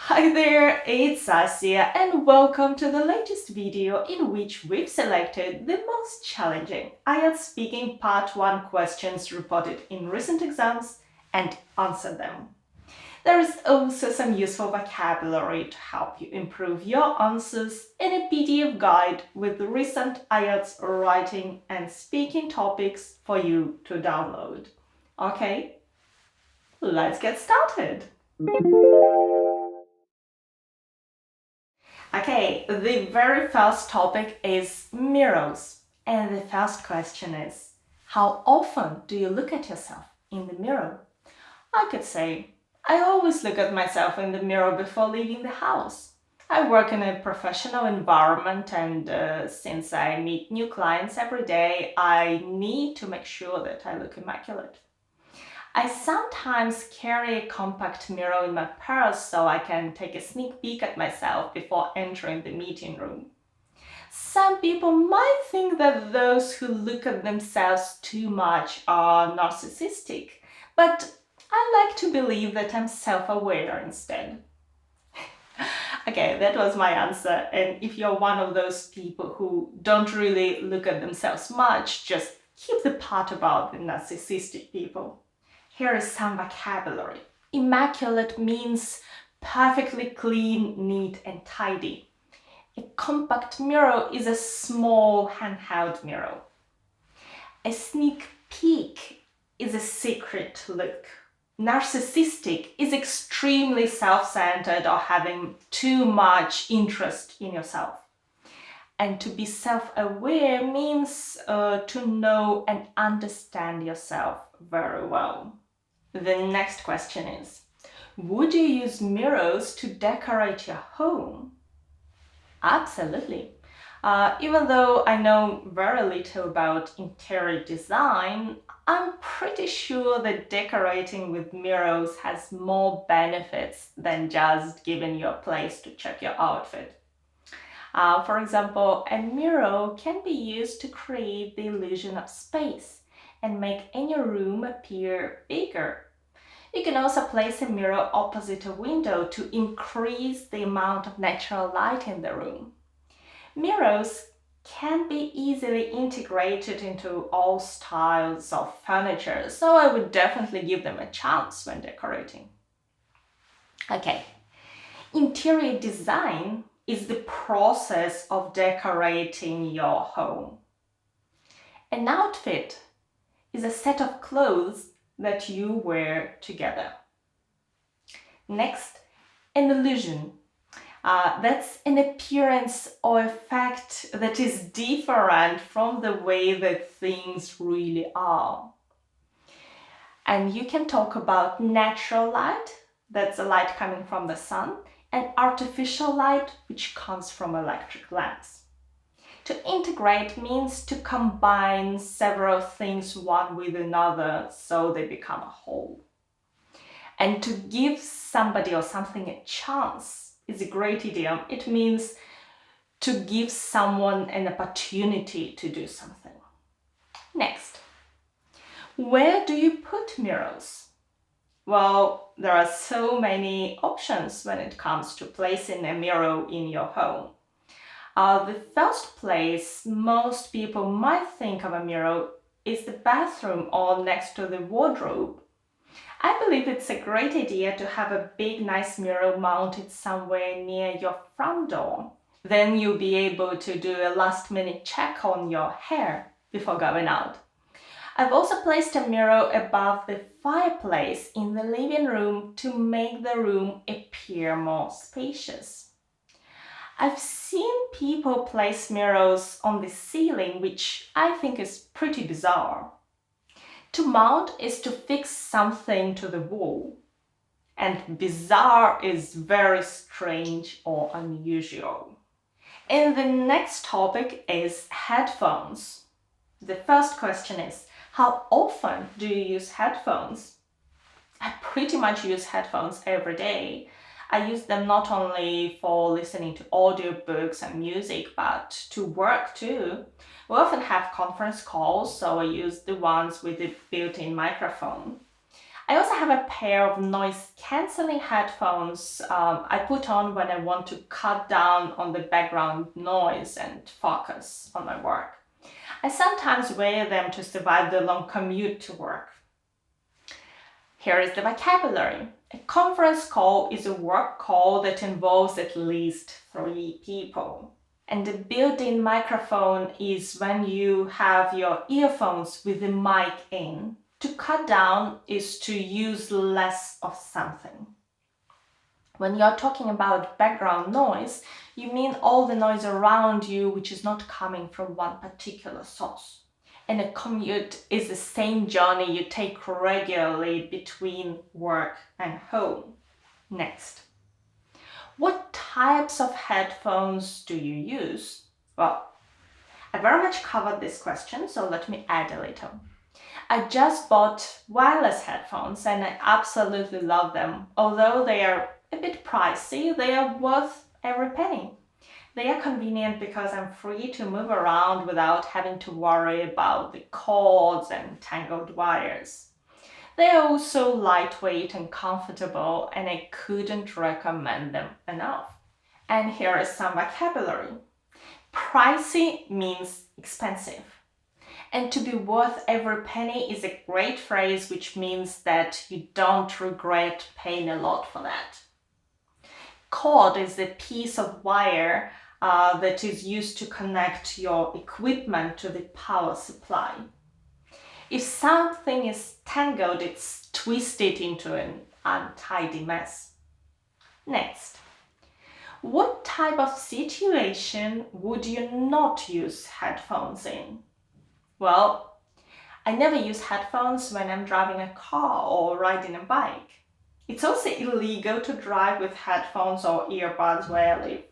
Hi there, it's Asia and welcome to the latest video in which we've selected the most challenging IELTS speaking part 1 questions reported in recent exams and answered them. There is also some useful vocabulary to help you improve your answers in a PDF guide with the recent IELTS writing and speaking topics for you to download. Okay, let's get started. Okay, the very first topic is mirrors. And the first question is, how often do you look at yourself in the mirror? I could say, I always look at myself in the mirror before leaving the house. I work in a professional environment and since I meet new clients every day, I need to make sure that I look immaculate. I sometimes carry a compact mirror in my purse so I can take a sneak peek at myself before entering the meeting room. Some people might think that those who look at themselves too much are narcissistic, but I like to believe that I'm self-aware instead. Okay, that was my answer. And if you're one of those people who don't really look at themselves much, just keep the part about the narcissistic people. Here is some vocabulary. Immaculate means perfectly clean, neat, and tidy. A compact mirror is a small handheld mirror. A sneak peek is a secret look. Narcissistic is extremely self-centered or having too much interest in yourself. And to be self-aware means to know and understand yourself very well. The next question is, would you use mirrors to decorate your home? Absolutely. Even though I know very little about interior design, I'm pretty sure that decorating with mirrors has more benefits than just giving you a place to check your outfit. For example, a mirror can be used to create the illusion of space and make any room appear bigger. You can also place a mirror opposite a window to increase the amount of natural light in the room. Mirrors can be easily integrated into all styles of furniture, so I would definitely give them a chance when decorating. Okay, interior design is the process of decorating your home. An outfit is a set of clothes that you wear together. Next, an illusion. That's an appearance or effect that is different from the way that things really are. And you can talk about natural light, that's the light coming from the sun, and artificial light, which comes from electric lamps. To integrate means to combine several things one with another so they become a whole. And to give somebody or something a chance is a great idiom. It means to give someone an opportunity to do something. Next, where do you put mirrors? Well, there are so many options when it comes to placing a mirror in your home. The first place most people might think of a mirror is the bathroom or next to the wardrobe. I believe it's a great idea to have a big, nice mirror mounted somewhere near your front door. Then you'll be able to do a last-minute check on your hair before going out. I've also placed a mirror above the fireplace in the living room to make the room appear more spacious. I've seen people place mirrors on the ceiling, which I think is pretty bizarre. To mount is to fix something to the wall, and bizarre is very strange or unusual. And the next topic is headphones. The first question is, how often do you use headphones? I pretty much use headphones every day. I use them not only for listening to audiobooks and music, but to work too. We often have conference calls, so I use the ones with the built-in microphone. I also have a pair of noise-canceling headphones I put on when I want to cut down on the background noise and focus on my work. I sometimes wear them to survive the long commute to work. Here is the vocabulary. A conference call is a work call that involves at least 3 people. And the built-in microphone is when you have your earphones with the mic in. To cut down is to use less of something. When you're talking about background noise, you mean all the noise around you which is not coming from one particular source. And a commute is the same journey you take regularly between work and home. Next. What types of headphones do you use? Well, I very much covered this question, so let me add a little. I just bought wireless headphones and I absolutely love them. Although they are a bit pricey, they are worth every penny. They are convenient because I'm free to move around without having to worry about the cords and tangled wires. They are also lightweight and comfortable, and I couldn't recommend them enough. And here is some vocabulary. Pricey means expensive. And to be worth every penny is a great phrase which means that you don't regret paying a lot for that. Cord is a piece of wire that is used to connect your equipment to the power supply. If something is tangled, it's twisted into an untidy mess. Next, what type of situation would you not use headphones in? Well, I never use headphones when I'm driving a car or riding a bike. It's also illegal to drive with headphones or earbuds where I live.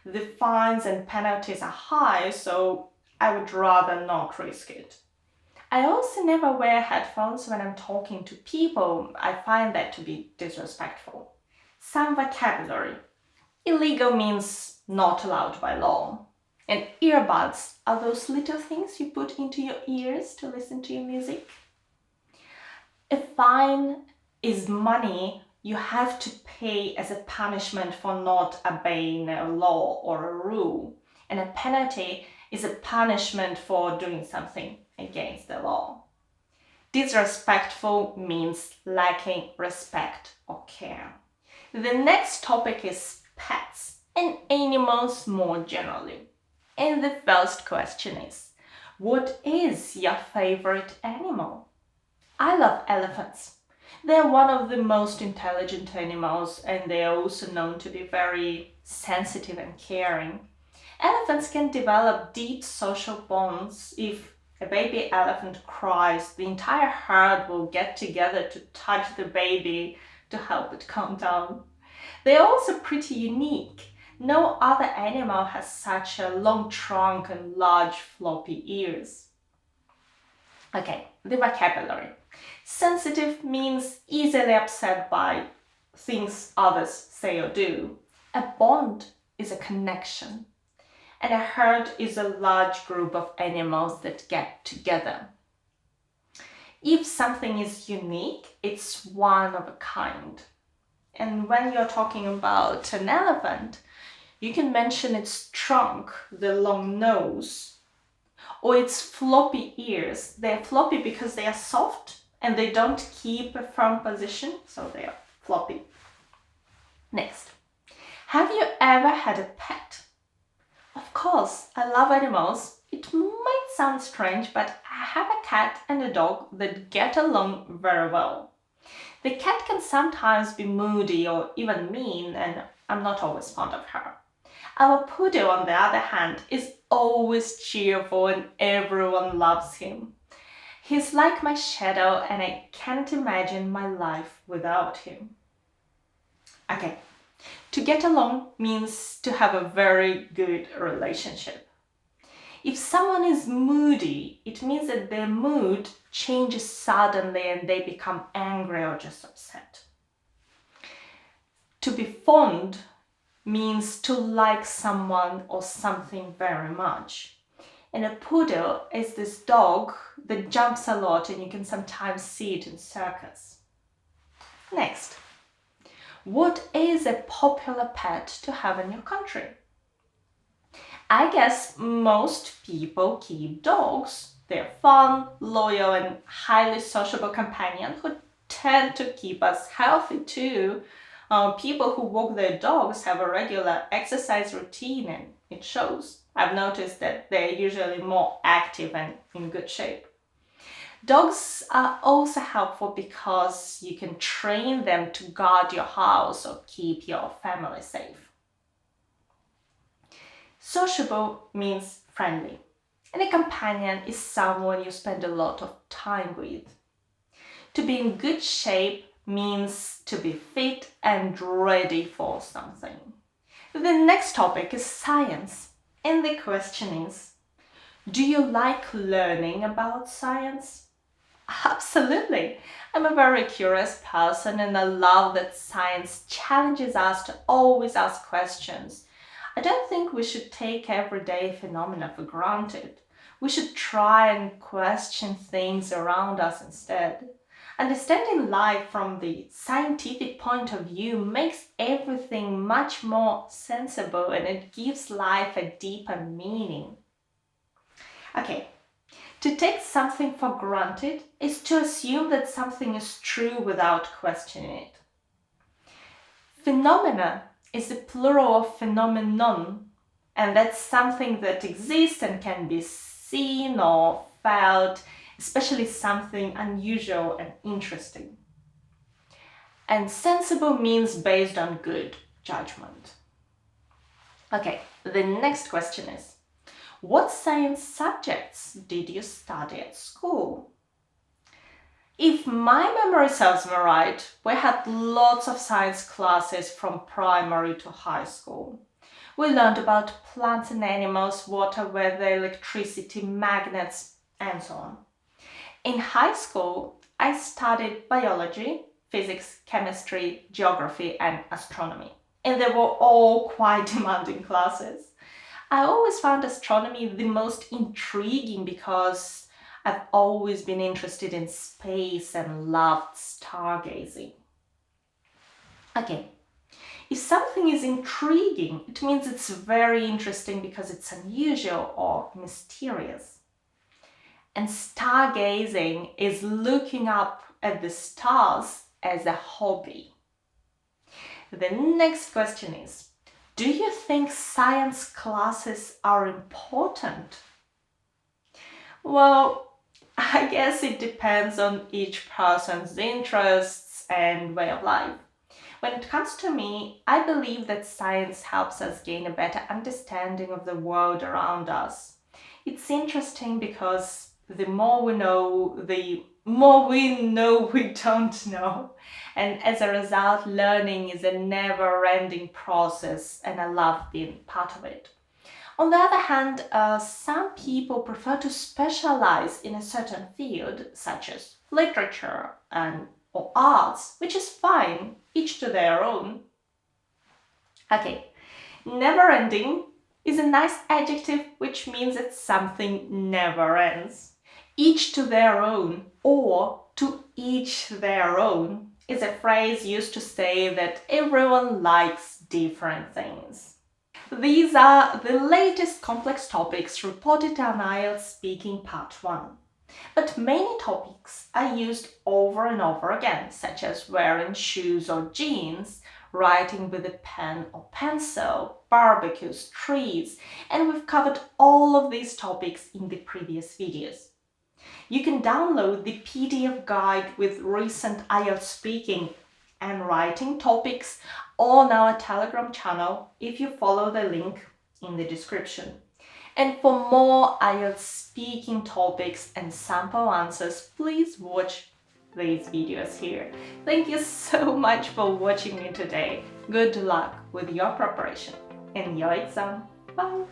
The fines and penalties are high, so I would rather not risk it. I also never wear headphones when I'm talking to people. I find that to be disrespectful. Some vocabulary. Illegal means not allowed by law. And earbuds are those little things you put into your ears to listen to your music. A fine is money you have to pay as a punishment for not obeying a law or a rule. And a penalty is a punishment for doing something against the law. Disrespectful means lacking respect or care. The next topic is pets and animals more generally. And the first question is, what is your favorite animal? I love elephants. They're one of the most intelligent animals, and they are also known to be very sensitive and caring. Elephants can develop deep social bonds. If a baby elephant cries, the entire herd will get together to touch the baby to help it calm down. They are also pretty unique. No other animal has such a long trunk and large floppy ears. Okay, the vocabulary. Sensitive means easily upset by things others say or do. A bond is a connection. And a herd is a large group of animals that get together. If something is unique, it's one of a kind. And when you're talking about an elephant, you can mention its trunk, the long nose, or its floppy ears. They're floppy because they are soft and they don't keep a firm position, so they are floppy. Next, have you ever had a pet? Of course, I love animals. It might sound strange, but I have a cat and a dog that get along very well. The cat can sometimes be moody or even mean, and I'm not always fond of her. Our poodle, on the other hand, is always cheerful and everyone loves him. He's like my shadow and I can't imagine my life without him. Okay, to get along means to have a very good relationship. If someone is moody, it means that their mood changes suddenly and they become angry or just upset. To be fond means to like someone or something very much. And a poodle is this dog that jumps a lot and you can sometimes see it in circus. Next, what is a popular pet to have in your country? I guess most people keep dogs. They're fun, loyal, and highly sociable companions who tend to keep us healthy too. People who walk their dogs have a regular exercise routine and it shows. I've noticed that they're usually more active and in good shape. Dogs are also helpful because you can train them to guard your house or keep your family safe. Sociable means friendly, and a companion is someone you spend a lot of time with. To be in good shape means to be fit and ready for something. The next topic is science, and the question is, do you like learning about science? Absolutely! I'm a very curious person and I love that science challenges us to always ask questions. I don't think we should take everyday phenomena for granted. We should try and question things around us instead. Understanding life from the scientific point of view makes everything much more sensible and it gives life a deeper meaning. Okay, to take something for granted is to assume that something is true without questioning it. Phenomena is the plural of phenomenon, and that's something that exists and can be seen or felt, especially something unusual and interesting. And sensible means based on good judgment. Okay, the next question is, what science subjects did you study at school? If my memory serves me right, we had lots of science classes from primary to high school. We learned about plants and animals, water, weather, electricity, magnets, and so on. In high school, I studied biology, physics, chemistry, geography, and astronomy. And they were all quite demanding classes. I always found astronomy the most intriguing because I've always been interested in space and loved stargazing. Okay, if something is intriguing, it means it's very interesting because it's unusual or mysterious. And stargazing is looking up at the stars as a hobby. The next question is, do you think science classes are important? Well, I guess it depends on each person's interests and way of life. When it comes to me, I believe that science helps us gain a better understanding of the world around us. It's interesting because the more we know, the more we know we don't know. And as a result, learning is a never-ending process and I love being part of it. On the other hand, some people prefer to specialize in a certain field, such as literature or arts, which is fine, each to their own. Okay, never-ending is a nice adjective which means that something never ends. Each to their own or to each their own is a phrase used to say that everyone likes different things. These are the latest complex topics reported on IELTS Speaking Part 1. But many topics are used over and over again, such as wearing shoes or jeans, writing with a pen or pencil, barbecues, trees, and we've covered all of these topics in the previous videos. You can download the PDF guide with recent IELTS speaking and writing topics on our Telegram channel if you follow the link in the description. And for more IELTS speaking topics and sample answers, please watch these videos here. Thank you so much for watching me today. Good luck with your preparation and your exam. Bye!